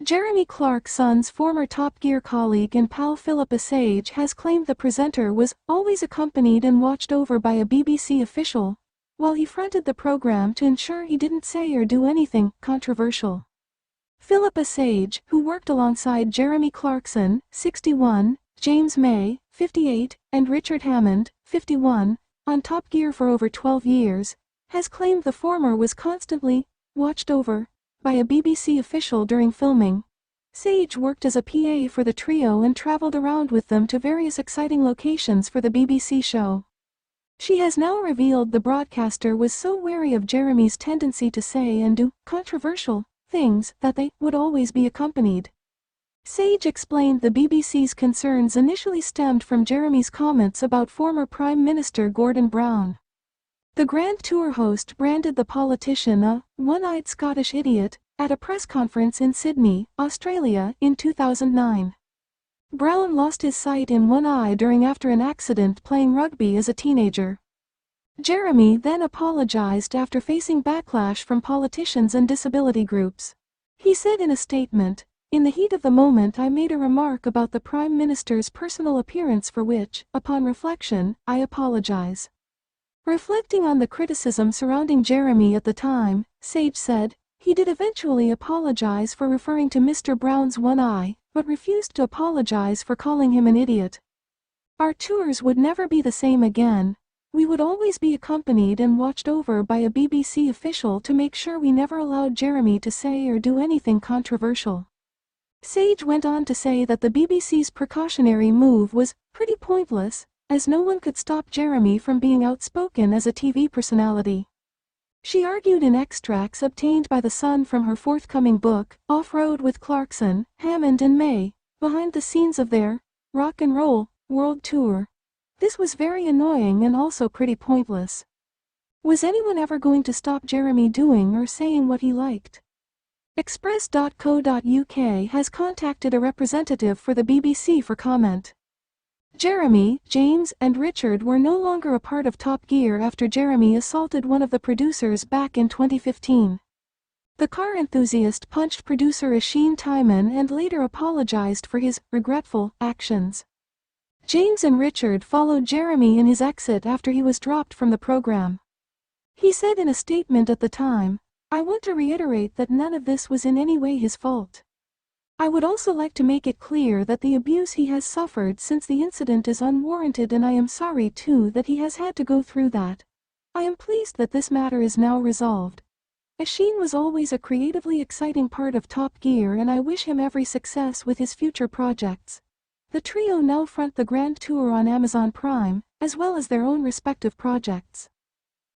Jeremy Clarkson's former Top Gear colleague and pal Philippa Sage has claimed the presenter was always accompanied and watched over by a BBC official, while he fronted the program to ensure he didn't say or do anything controversial. Philippa Sage, who worked alongside Jeremy Clarkson, 61, James May, 58, and Richard Hammond, 51, on Top Gear for over 12 years, has claimed the former was constantly watched over by a BBC official during filming. Sage worked as a PA for the trio and traveled around with them to various exciting locations for the BBC show. She has now revealed the broadcaster was so wary of Jeremy's tendency to say and do controversial things that they would always be accompanied. Sage explained the BBC's concerns initially stemmed from Jeremy's comments about former Prime Minister Gordon Brown. The Grand Tour host branded the politician a one-eyed Scottish idiot at a press conference in Sydney, Australia, in 2009. Brown lost his sight in one eye after an accident playing rugby as a teenager. Jeremy then apologized after facing backlash from politicians and disability groups. He said in a statement, "In the heat of the moment I made a remark about the Prime Minister's personal appearance for which, upon reflection, I apologize." Reflecting on the criticism surrounding Jeremy at the time, Sage said, "He did eventually apologize for referring to Mr. Brown's one eye, but refused to apologize for calling him an idiot. Our tours would never be the same again. We would always be accompanied and watched over by a BBC official to make sure we never allowed Jeremy to say or do anything controversial." Sage went on to say that the BBC's precautionary move was pretty pointless, as no one could stop Jeremy from being outspoken as a TV personality. She argued in extracts obtained by The Sun from her forthcoming book, Off-Road with Clarkson, Hammond and May, behind the scenes of their rock and roll world tour. This was very annoying and also pretty pointless. Was anyone ever going to stop Jeremy doing or saying what he liked? Express.co.uk has contacted a representative for the BBC for comment. Jeremy, James, and Richard were no longer a part of Top Gear after Jeremy assaulted one of the producers back in 2015. The car enthusiast punched producer Asheen Timon and later apologized for his regretful actions. James and Richard followed Jeremy in his exit after he was dropped from the program. He said in a statement at the time, "I want to reiterate that none of this was in any way his fault. I would also like to make it clear that the abuse he has suffered since the incident is unwarranted and I am sorry too that he has had to go through that. I am pleased that this matter is now resolved. Asheen was always a creatively exciting part of Top Gear and I wish him every success with his future projects." The trio now front the Grand Tour on Amazon Prime, as well as their own respective projects.